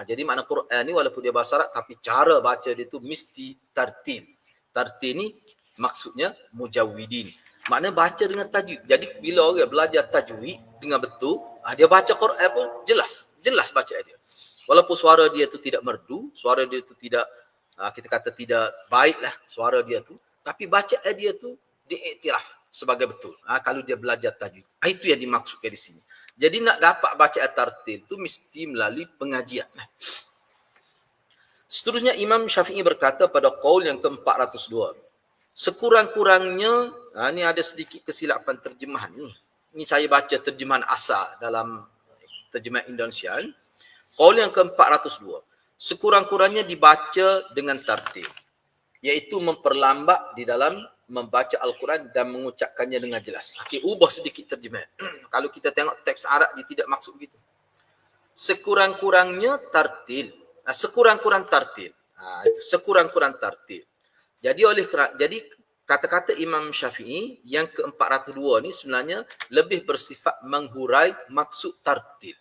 Jadi makna Quran ni walaupun dia bahasa Arab tapi cara baca dia tu mesti tartil. Tartil ni maksudnya mujawwidin. Maknanya baca dengan tajwid. Jadi bila orang belajar tajwid dengan betul, dia baca Quran pun jelas baca dia. Walaupun suara dia tu tidak merdu, suara dia tu tidak kita kata tidak baiklah suara dia tu, tapi bacaan dia tu diiktiraf sebagai betul. Kalau dia belajar tajwid. Itu yang dimaksudkan di sini. Jadi nak dapat bacaan tartil tu mesti melalui pengajian. Seterusnya Imam Syafi'i berkata pada qaul yang ke-402. Sekurang-kurangnya, ni ada sedikit kesilapan terjemahan ni. Ni saya baca terjemahan asal dalam terjemahan Indonesia. Qaul yang ke-402. Sekurang-kurangnya dibaca dengan tartil, iaitu memperlambat di dalam membaca Al-Quran dan mengucapkannya dengan jelas. Ubah sedikit terjemahan. Kalau kita tengok teks Arab dia tidak maksud begitu. Sekurang-kurangnya tartil. Sekurang-kurang tartil. Sekurang-kurang tartil. Jadi kata-kata Imam Syafi'i yang ke-402 ni sebenarnya lebih bersifat menghurai maksud tartil.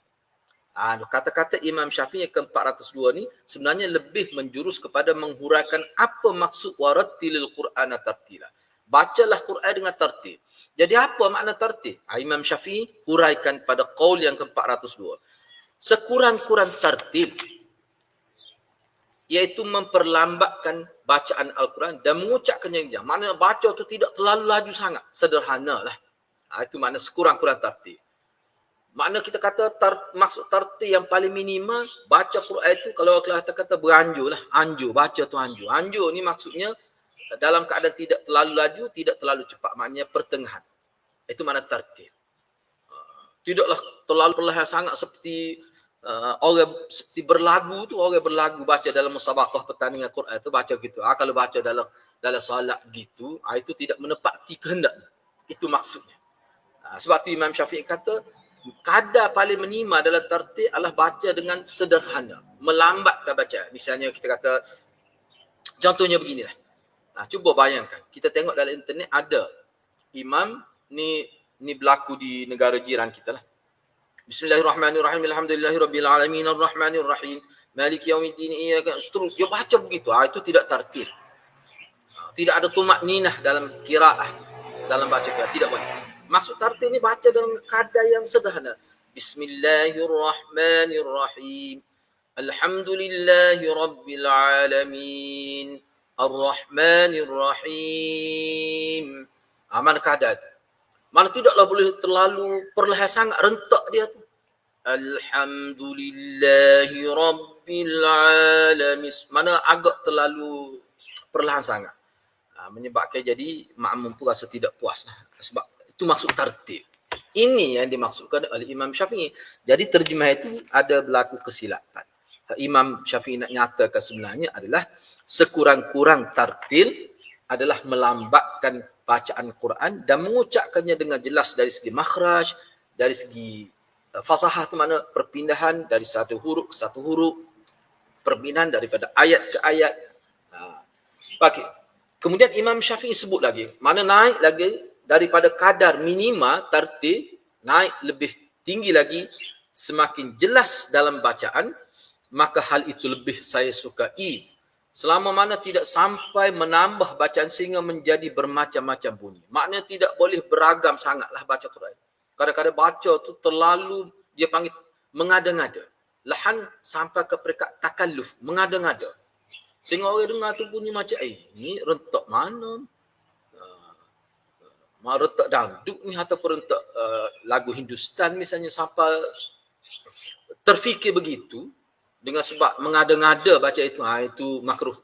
Kata-kata Imam Syafi'i yang ke-402 ni sebenarnya lebih menjurus kepada menghuraikan apa maksud warattilil Qur'ana tartila. Bacalah Quran dengan tartil. Jadi apa makna tartil? Imam Syafi'i huraikan pada qaul yang ke-402. Sekurang-kurang tartil, iaitu memperlambatkan bacaan Al-Quran dan mengucapkannya yang jauh. Maknanya baca tu tidak terlalu laju sangat. Sederhana lah. Itu makna sekurang-kurang tartil. Makna kita kata maksud tartil yang paling minima, baca Quran itu kalau kita kata beranjur lah. Anjur, baca tu anjur. Anjur ni maksudnya dalam keadaan tidak terlalu laju, tidak terlalu cepat. Maknanya pertengahan. Itu makna tartil. Tidaklah terlalu perlahan sangat seperti orang seperti berlagu tu, orang berlagu baca dalam musabaqah pertandingan Quran tu baca gitu. Kalau baca dalam solat gitu, itu tidak menepati kehendak. Itu maksudnya. Sebab tu Imam Syafi'i kata kadar paling minima dalam tartil adalah baca dengan sederhana, melambatkan bacaan. Misalnya kita kata contohnya beginilah. Cuba bayangkan, kita tengok dalam internet ada imam ni berlaku di negara jiran kita lah. Bismillahirrahmanirrahim. Alhamdulillahirabbil alamin arrahmanir rahim maliki yaumiddin iyyaka nasta'in. Dia baca begitu. Itu tidak tartil. Tidak ada tumakninah dalam qiraah, dalam baca qiraah, tidak boleh. Maksud tartil ni baca dalam kadar yang sederhana. Bismillahirrahmanirrahim. Alhamdulillahirabbil alamin arrahmanir rahim. Mana kadar tu? Mana tidaklah boleh terlalu perlahan sangat, rentak dia tu. Alhamdulillahi rabbil alamin. Mana agak terlalu perlahan sangat. Menyebabkan jadi makmum pun rasa tidak puas. Sebab itu maksud tartil. Ini yang dimaksudkan oleh Imam Syafi'i. Jadi terjemah itu ada berlaku kesilapan. Imam Syafi'i nak nyatakan sebenarnya adalah sekurang-kurang tartil adalah melambatkan bacaan Quran dan mengucapkannya dengan jelas dari segi makhraj, dari segi fasahah, itu makna perpindahan dari satu huruf ke satu huruf, perpindahan daripada ayat ke ayat. Okey. Kemudian Imam Syafi'i sebut lagi, mana naik lagi daripada kadar minima tartil, naik lebih tinggi lagi, semakin jelas dalam bacaan, maka hal itu lebih saya sukai. Selama mana tidak sampai menambah bacaan sehingga menjadi bermacam-macam bunyi. Maknanya tidak boleh beragam sangatlah baca Quran. Kadang-kadang baca tu terlalu, dia panggil mengada-ngada. Lahan sampai ke peringkat takalluf, mengada-ngada. Sehingga orang dengar tu bunyi macam, ni rentak mana? Rentak dangdut ni ataupun rentak lagu Hindustan misalnya, sampai terfikir begitu. Dengan sebab mengada-ngada baca itu makruh.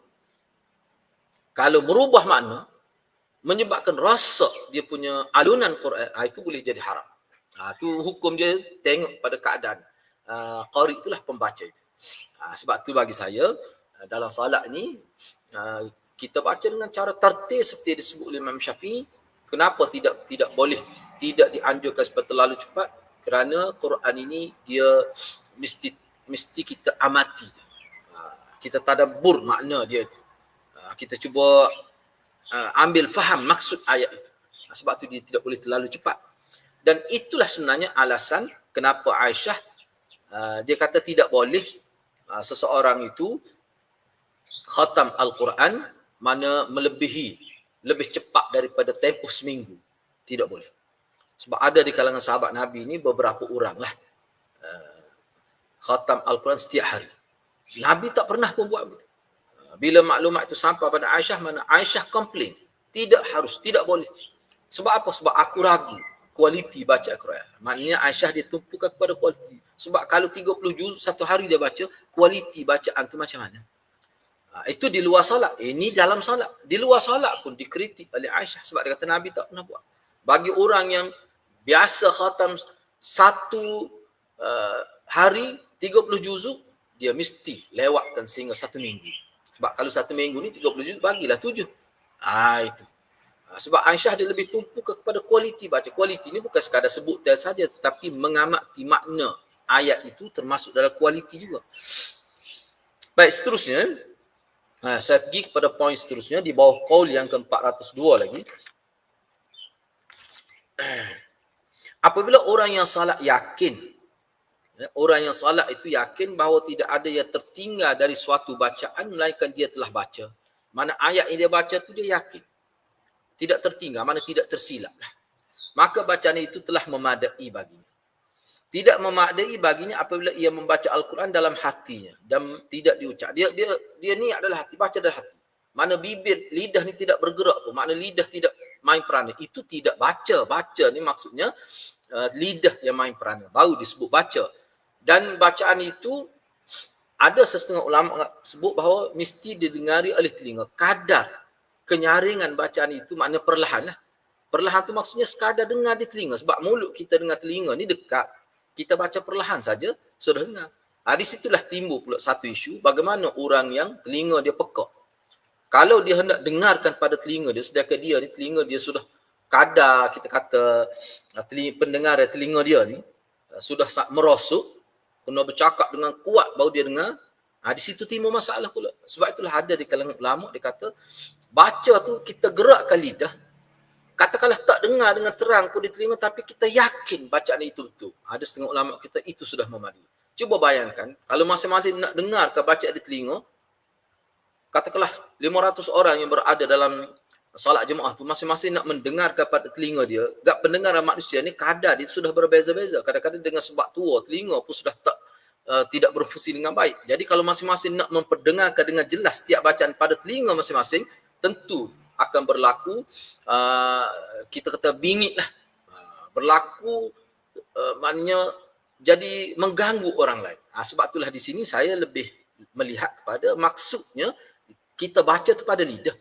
Kalau merubah makna, menyebabkan rosak dia punya alunan Quran, itu boleh jadi haram. Itu hukum dia tengok pada keadaan. qari itulah pembaca itu. Sebab tu bagi saya dalam salat ni kita baca dengan cara tertib seperti disebut oleh Imam Syafi'i. Kenapa tidak boleh, tidak dianjurkan supaya terlalu cepat? Kerana Quran ini dia mesti kita amati. Kita tadabbur makna dia tu. Kita cuba ambil faham maksud ayat itu. Sebab tu dia tidak boleh terlalu cepat. Dan itulah sebenarnya alasan kenapa Aisyah dia kata tidak boleh seseorang itu khatam Al-Quran mana lebih cepat daripada tempoh seminggu. Tidak boleh. Sebab ada di kalangan sahabat Nabi ni beberapa orang lah khatam Al-Quran setiap hari. Nabi tak pernah pun buat begitu. Bila maklumat itu sampai pada Aisyah, mana Aisyah komplain. Tidak harus, tidak boleh. Sebab apa? Sebab aku ragu kualiti baca Al-Quran. Maknanya Aisyah dia tumpukan kepada kualiti. Sebab kalau 30 juz satu hari dia baca, kualiti bacaan tu macam mana? Itu di luar solat. Ini dalam solat. Di luar solat pun dikritik oleh Aisyah. Sebab dia kata Nabi tak pernah buat. Bagi orang yang biasa khatam satu hari 30 juzuk, dia mesti lewatkan sehingga 1 minggu. Sebab kalau 1 minggu ni 30 juz, bagilah 7. Itu. Sebab Aisyah dia lebih tumpu kepada kualiti baca. Kualiti ni bukan sekadar sebut saja, tetapi mengamati makna ayat itu termasuk dalam kualiti juga. Baik, seterusnya. Saya pergi kepada poin seterusnya di bawah qaul yang ke-402 lagi. Apabila orang yang salat yakin, orang yang salat itu yakin bahawa tidak ada yang tertinggal dari suatu bacaan melainkan dia telah baca. Mana ayat yang dia baca tu dia yakin. Tidak tertinggal, mana tidak tersilap. Maka bacaan itu telah memadai baginya. Tidak memadai baginya apabila ia membaca Al-Quran dalam hatinya dan tidak diucap. Dia ni adalah hati, baca dalam hati. Mana bibir, lidah ni tidak bergerak pun. Mana lidah tidak main peranan. Itu tidak baca. Baca ni maksudnya lidah yang main peranan. Baru disebut baca. Dan bacaan itu ada setengah ulama sebut bahawa mesti didengari oleh telinga. Kadar kenyaringan bacaan itu maknanya perlahan lah. Perlahan tu maksudnya sekadar dengar di telinga. Sebab mulut kita dengan telinga ni dekat. Kita baca perlahan saja, sudah dengar. Di situlah timbul pula satu isu, bagaimana orang yang telinga dia pekak. Kalau dia hendak dengarkan pada telinga dia, sedangkan dia ni telinga dia sudah kadar, kita kata pendengar telinga dia ni sudah merosot, kena bercakap dengan kuat baru dia dengar. Di situ timbul masalah pula. Sebab itulah ada di kalangan ulama dia kata, baca tu kita gerakkan lidah. Katakanlah tak dengar dengan terang pun di telinga, tapi kita yakin bacaan itu betul. Ada setengah ulama kita itu sudah memadai. Cuba bayangkan, kalau masing-masing nak dengar ke bacaan di telinga, katakanlah 500 orang yang berada dalam salat jemaah tu, masing-masing nak mendengar kepada telinga dia. Gak pendengaran manusia ni kadar dia sudah berbeza-beza. Kadang-kadang dengan sebab tua, telinga pun sudah tidak berfungsi dengan baik. Jadi kalau masing-masing nak memperdengarkan dengan jelas setiap bacaan pada telinga masing-masing, tentu akan berlaku, kita kata bingit lah. Berlaku, maknanya jadi mengganggu orang lain. Sebab itulah di sini saya lebih melihat kepada maksudnya kita baca tu pada lidah.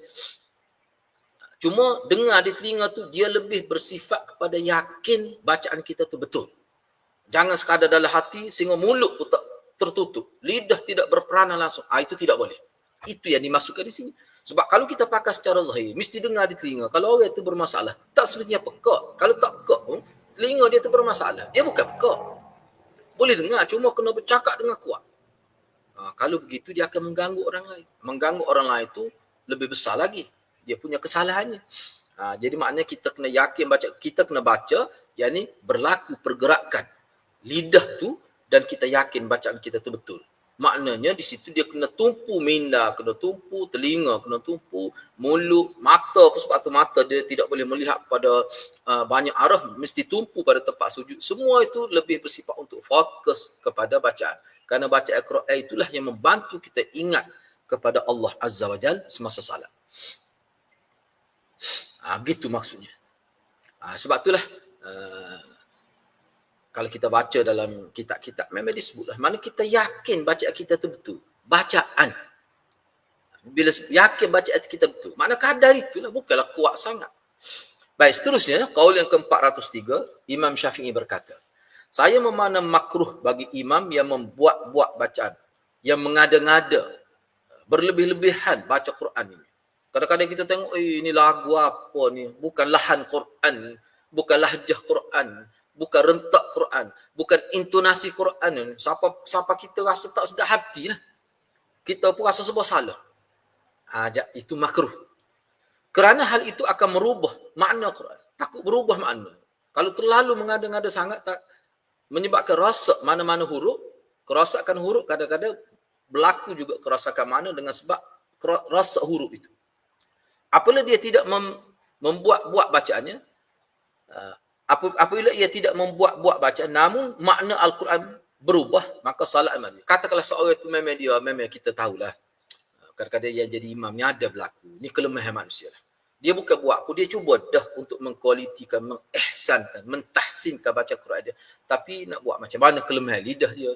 Cuma dengar di telinga tu dia lebih bersifat kepada yakin bacaan kita tu betul. Jangan sekadar dalam hati sehingga mulut pun tak tertutup. Lidah tidak berperanan langsung. Itu tidak boleh. Itu yang dimasukkan di sini. Sebab kalau kita pakai secara zahir, mesti dengar di telinga. Kalau orang itu bermasalah, tak sebenarnya pekak. Kalau tak pekak pun, telinga dia itu bermasalah. Dia bukan pekak. Boleh dengar, cuma kena bercakap dengan kuat. Kalau begitu, dia akan mengganggu orang lain. Mengganggu orang lain itu lebih besar lagi. Dia punya kesalahannya. Jadi maknanya kita kena yakin baca, kita kena baca, yakni berlaku pergerakan lidah tu dan kita yakin bacaan kita tu betul. Maknanya di situ dia kena tumpu minda, kena tumpu telinga, kena tumpu mulut, mata pun sebab tu mata dia tidak boleh melihat pada banyak arah, mesti tumpu pada tempat sujud. Semua itu lebih bersifat untuk fokus kepada bacaan. Kerana baca Al-Quran itulah yang membantu kita ingat kepada Allah Azza wa Jal semasa salat. Begitu maksudnya. Sebab itulah kalau kita baca dalam kitab-kitab memang disebutlah mana kita yakin bacaan kita tu betul. Bacaan. Bila yakin bacaan kita betul, mana kadar itulah, bukanlah kuat sangat. Baik, seterusnya qaul yang ke-403, Imam Syafi'i berkata, Saya memandang makruh bagi imam yang membuat-buat bacaan, yang mengada-ngada, berlebih-lebihan baca Quran ini. Kadang-kadang kita tengok, ini lagu apa ni? Bukan lahan Quran, bukan lahjah Quran, bukan rentak Quran, bukan intonasi Quran. Siapa kita rasa tak sedap hati lah. Kita pun rasa sebuah salah. Itu makruh. Kerana hal itu akan merubah makna Quran. Takut berubah makna. Kalau terlalu mengada-ngada sangat, tak menyebabkan rosak mana-mana huruf. Kerosakan huruf kadang-kadang berlaku juga kerosakan makna dengan sebab rosak huruf itu. Apabila dia tidak membuat-buat bacaannya, apabila ia tidak membuat-buat bacaan, namun makna Al-Quran berubah, maka salat mari. Katakanlah seorang itu memang kita tahulah. Kadang-kadang yang jadi imam ni ada berlaku. Ini kelemahan manusia lah. Dia bukan buat apa, dia cuba dah untuk mengkualitikan, mengihsankan, mentahsinkan baca Quran dia. Tapi nak buat macam mana kelemahan lidah dia.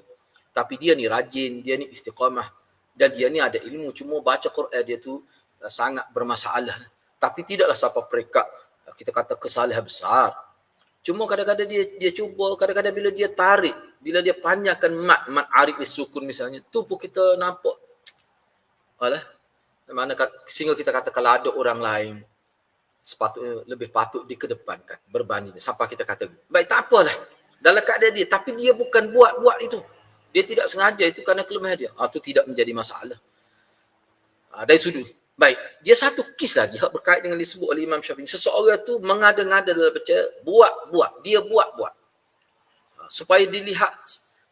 Tapi dia ni rajin, dia ni istiqamah. Dan dia ni ada ilmu, cuma baca Quran dia tu sangat bermasalah. Tapi tidaklah siapa peringkat, kita kata kesalahan besar. Cuma kadang-kadang dia cuba, kadang-kadang bila dia tarik, bila dia panjangkan mat arif sukun misalnya, tu pun kita nampak, mana sehingga kita kata kalau ada orang lain, sepatutnya lebih patut dikedepankan berbanding siapa kita kata baik, tak apalah dalam keadaan dia, tapi dia bukan buat itu, dia tidak sengaja, itu kerana kelemahan dia, itu tidak menjadi masalah. Dari sudut baik, dia satu kes lagi hak berkait dengan disebut oleh Imam Syafi'i, seseorang tu mengada-ngada dalam baca, buat supaya dilihat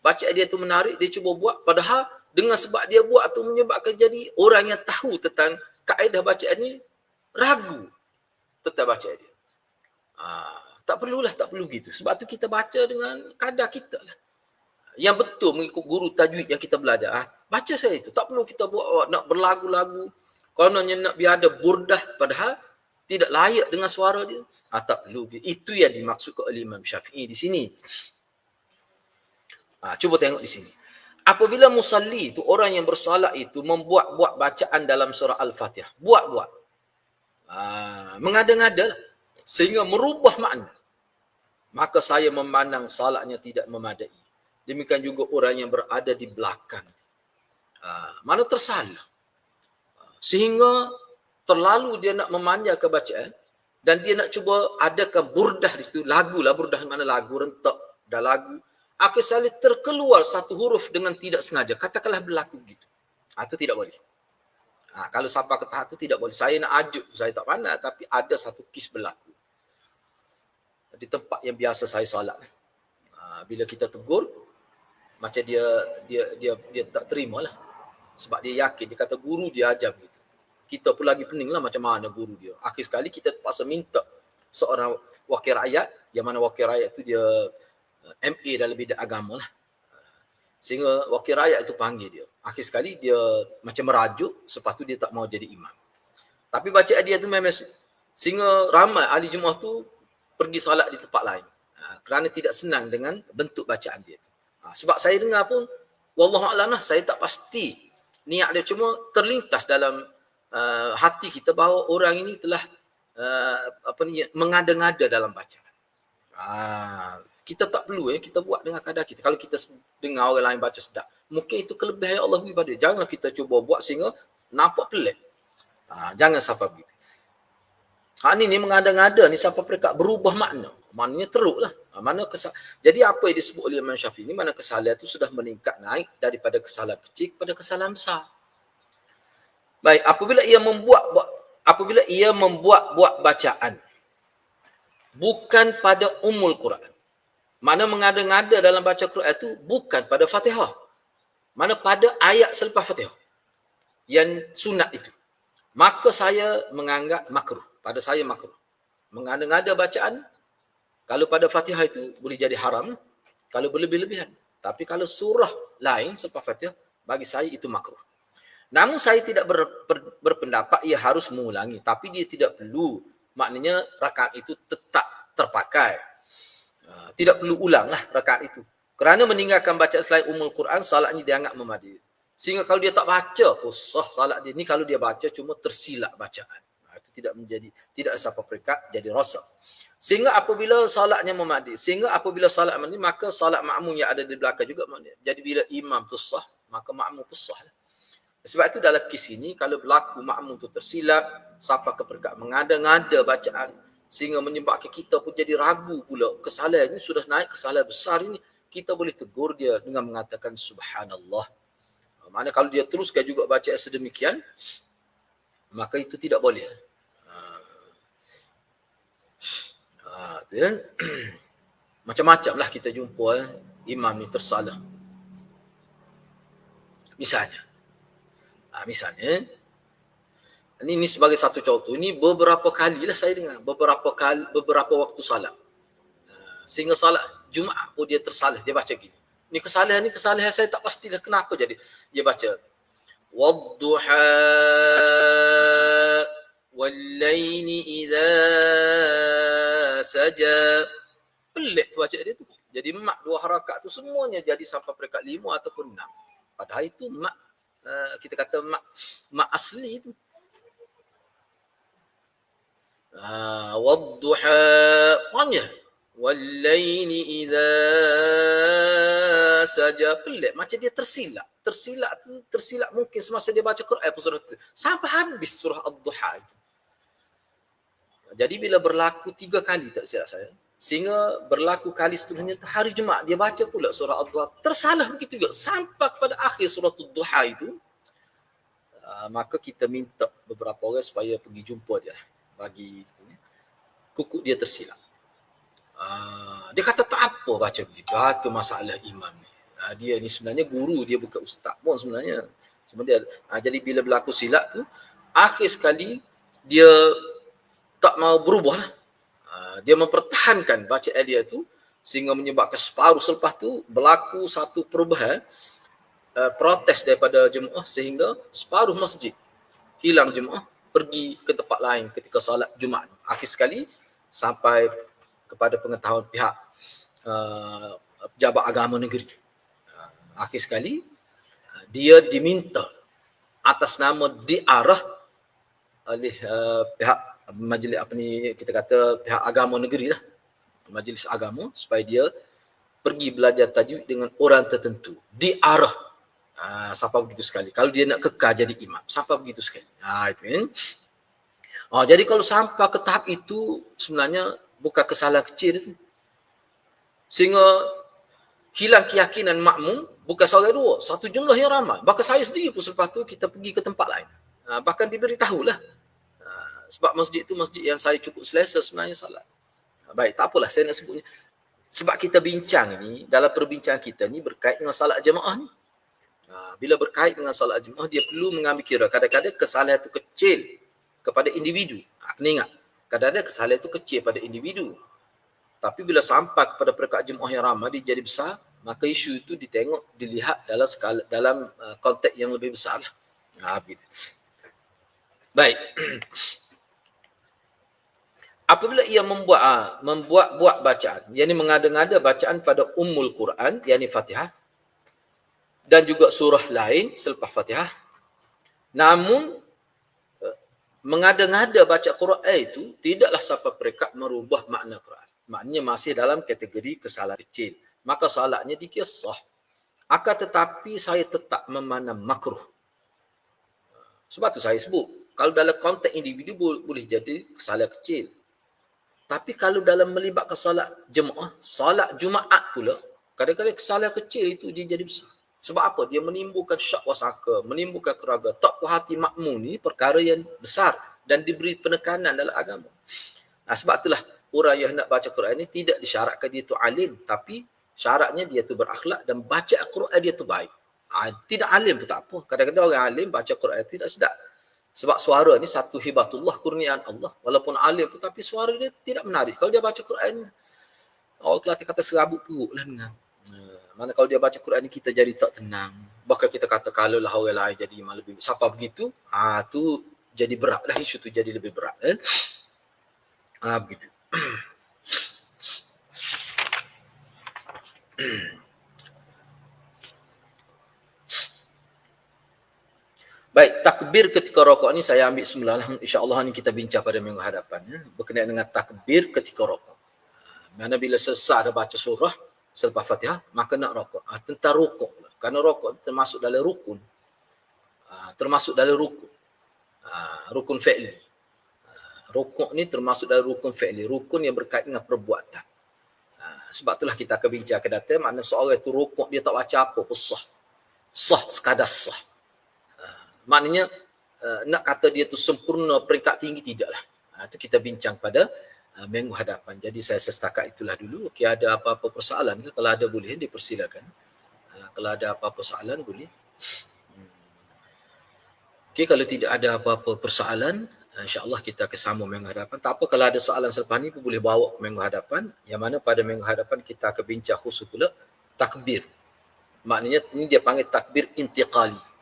bacaan dia tu menarik, dia cuba buat, padahal dengan sebab dia buat tu menyebabkan jadi orang yang tahu tentang kaedah bacaan ni ragu tentang bacaan dia. Tak perlu gitu. Sebab tu kita baca dengan kadar kita lah. Yang betul mengikut guru tajwid yang kita belajar. Baca saya itu. Tak perlu kita buat nak berlagu-lagu. Kononnya nak biar ada burdah padahal tidak layak dengan suara dia. Tak perlu. Itu yang dimaksud oleh Imam Syafi'i di sini. Cuba tengok di sini. Apabila musalli itu, orang yang bersolat itu membuat-buat bacaan dalam surah Al-Fatihah. Buat-buat. Mengada-ngada sehingga merubah makna, maka saya memandang salatnya tidak memadai. Demikian juga orang yang berada di belakang, mana tersalah sehingga terlalu dia nak memanjangkan bacaan dan dia nak cuba adakan burdah di situ, lagu lah, burdah mana lagu, rentak dan lagu, akhirnya terkeluar satu huruf dengan tidak sengaja, katakanlah berlaku gitu, itu tidak boleh. Kalau sampai ke tahap itu tidak boleh. Saya nak ajuk, saya tak pandai, tapi ada satu kes berlaku di tempat yang biasa saya solat. Bila kita tegur, macam dia tak terima lah. Sebab dia yakin, dia kata guru dia ajar begitu. Kita pun lagi pening lah macam mana guru dia. Akhir sekali kita terpaksa minta seorang wakil rakyat, yang mana wakil rakyat itu dia MA dalam bidang agama lah. Sehingga wakil rakyat itu panggil dia. Akhir sekali dia macam merajuk, lepas tu dia tak mau jadi imam. Tapi bacaan dia tu memang, sehingga ramai ahli Jumaat tu pergi salat di tempat lain. Kerana tidak senang dengan bentuk bacaan dia. Sebab saya dengar pun, wallahualam lah, saya tak pasti niat dia, cuma terlintas dalam hati kita bahawa orang ini telah mengada-ngada dalam bacaan. Kita tak perlu kita buat dengan kadar kita. Kalau kita dengar orang lain baca sedap, mungkin itu kelebihan yang Allah beri pada dia. Janganlah kita cuba buat sehingga nampak pelik. Jangan sampai begitu. Ini mengada-ngada ni sampai mereka berubah makna. Maknanya teruk lah. Jadi apa yang disebut oleh Imam Syafi'i ni, mana kesalahan itu sudah meningkat naik daripada kesalahan kecil kepada kesalahan besar. Baik, apabila ia membuat bacaan bukan pada umul Quran. Mana mengada-ngada dalam baca Quran itu bukan pada Fatihah. Mana pada ayat selepas Fatihah. Yang sunat itu. Maka saya menganggap makruh. Pada saya makruh. Mengada-ngada bacaan, kalau pada Fatihah itu boleh jadi haram. Kalau berlebih-lebihan. Tapi kalau surah lain selepas Fatihah, bagi saya itu makruh. Namun saya tidak berpendapat ia harus mengulangi. Tapi dia tidak perlu. Maknanya rakaat itu tetap terpakai. Tidak perlu ulanglah rakaat itu. Kerana meninggalkan bacaan selain umul Quran, salatnya dianggap memadai. Sehingga kalau dia tak baca, sah salat dia. Ni kalau dia baca cuma tersilap bacaan. Itu tidak menjadi, tidak siapa peringkat jadi rosak. Sehingga apabila solatnya memadai, sehingga apabila solat memadai, maka solat makmum yang ada di belakang juga memadai. Jadi bila imam tu sah, maka makmum pun sah. Sebab itu dalam kes ini, kalau berlaku makmum tu tersilap, sampai ke peringkat mengada-ngada bacaan, sehingga menyebabkan kita pun jadi ragu pula, kesalahan ini sudah naik, kesalahan besar ini, kita boleh tegur dia dengan mengatakan subhanallah. Maknanya kalau dia teruskan juga bacaan sedemikian, maka itu tidak boleh. Tu kan? Macam-macam lah kita jumpa imam ni tersalah. Misalnya, ini sebagai satu contoh. Ini beberapa kali lah saya dengar. Beberapa waktu salat. Sehingga salat Jumaat pun dia tersalah. Dia baca gini. Ni kesalahan saya tak pastilah kenapa jadi. Dia baca. Wadduha wal-laini idza saja. Pelik tu baca dia tu. Jadi mak 2 harakat tu semuanya jadi sampai peringkat 5 ataupun 6. Padahal itu mak kita kata mak asli tu. Wadduha, faham ya? Wal-laini idza saja. Pelik macam dia tersilap. Tersilap mungkin semasa dia baca Quran pun surah sampai habis surah Ad-Duha itu. Jadi bila berlaku 3 kali tak silap saya, sehingga berlaku kali seterusnya hari Jumaat dia baca pula surah Ad-Duha, tersalah begitu juga sampai kepada akhir surah Ad-Duha itu, maka kita minta beberapa orang supaya pergi jumpa dia bagi kukuk dia tersilap. Dia kata tak apa baca begitu. Itu masalah imam ni. Dia ni sebenarnya guru, dia bukan ustaz pun sebenarnya. Jadi bila berlaku silap tu, akhir sekali dia tak mau berubah. Dia mempertahankan bacaan dia tu sehingga menyebabkan separuh selepas tu berlaku satu perubahan, protes daripada jemaah sehingga separuh masjid hilang jemaah pergi ke tempat lain ketika salat Jumaat. Akhir sekali sampai kepada pengetahuan pihak pejabat agama negeri. Akhir sekali dia diminta atas nama diarah oleh pihak majlis kita kata pihak agama negeri lah, majlis agama, supaya dia pergi belajar tajwid dengan orang tertentu, diarah. Sampai begitu sekali. Kalau dia nak kekal jadi imam, sampai begitu sekali. Itu kan. Jadi kalau sampai ke tahap itu sebenarnya bukan kesalahan kecil itu. Sehingga hilang keyakinan makmum bukan seorang dua, satu jumlah yang ramai. Bahkan saya sendiri pun selepas tu kita pergi ke tempat lain. Bahkan diberitahulah. Sebab masjid itu masjid yang saya cukup selesa sebenarnya salat. Baik, tak apalah saya nak sebutnya. Sebab kita bincang ni, dalam perbincangan kita ni berkait dengan salat jemaah ni. Bila berkait dengan salat jemaah, dia perlu mengambil kira. Kadang-kadang kesalahan itu kecil kepada individu. Kena ingat, kadang-kadang kesalahan itu kecil pada individu. Tapi bila sampai kepada peringkat jemaah yang ramai, dia jadi besar, maka isu itu dilihat dalam konteks yang lebih besar lah. Begitu. Baik. Apabila ia membuat bacaan, yakni mengada-ngada bacaan pada Ummul Quran, yakni Fatihah, dan juga surah lain selepas Fatihah, namun mengada-ngada baca Quran itu tidaklah sampai peringkat merubah makna Quran. Maknanya masih dalam kategori kesalahan kecil. Maka salatnya dikira sah. Akan tetapi saya tetap memandang makruh. Sebab tu saya sebut, kalau dalam konteks individu boleh jadi kesalahan kecil. Tapi kalau dalam melibatkan salat jemaah, salat Jumaat pula, kadang-kadang kesalahan kecil itu dia jadi besar. Sebab apa? Dia menimbulkan syak wasangka, menimbulkan keraguan. Tak puas hati makmum ni perkara yang besar dan diberi penekanan dalam agama. Sebab itulah orang yang nak baca Quran ni tidak disyaratkan dia tu alim, tapi syaratnya dia tu berakhlak dan baca Quran dia tu baik. Tidak alim pun tak apa. Kadang-kadang orang alim baca Quran tidak sedap. Sebab suara ni satu hibatullah, kurniaan Allah. Walaupun alim pun tapi suara dia tidak menarik. Kalau dia baca Quran, orang Kelantan kata serabut perut lah dengar. Mana kalau dia baca Quran ni kita jadi tak tenang. Bahkan kita kata kalau lah orang lain jadi imam lebih. Siapa begitu, tu jadi berat lah, isu tu jadi lebih berat. Begitu. Baik, takbir ketika rokok ni saya ambil semula lah. InsyaAllah ni kita bincang pada minggu hadapan. Berkenaan dengan takbir ketika rokok. Mana bila selesai dah baca surah selepas Fatihah, maka nak rokok. Tentang rokok. Kerana rokok termasuk dalam rukun. Termasuk dalam rukun. Rukun fi'li. Rokok ni termasuk dalam rukun fi'li. Rukun yang berkait dengan perbuatan. Sebab itulah kita akan bincang ke datang. Maknanya seorang itu rokok dia tak baca apa pun sah. Sah, sekadar sah. Maknanya nak kata dia tu sempurna peringkat tinggi, tidaklah. Itu kita bincang pada minggu hadapan. Jadi saya setakat itulah dulu. Okey, ada apa-apa persoalan ke? Kalau ada boleh dipersilakan. Kalau ada apa-apa persoalan boleh. Okey, kalau tidak ada apa-apa persoalan, insya-Allah kita kesambung minggu hadapan. Tak apa kalau ada soalan selepas ni pun boleh bawa ke minggu hadapan. Yang mana pada minggu hadapan kita akan bincang khusus pula takbir. Maknanya ini dia panggil takbir intiqali.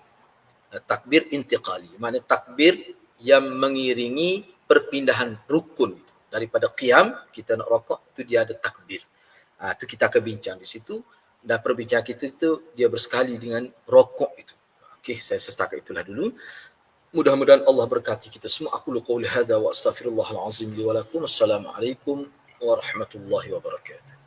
Takbir intiqali, maknanya takbir yang mengiringi perpindahan rukun daripada qiyam kita nak rokok, itu dia ada takbir. Itu kita akan bincang di situ, dan perbincangan kita itu dia bersekali dengan rokok itu. Okey, saya setakat itulah dulu. Mudah-mudahan Allah berkati kita semua. Aku qouli hadza wa astaghfirullahal azim li wa lakum. Assalamualaikum warahmatullahi wabarakatuh.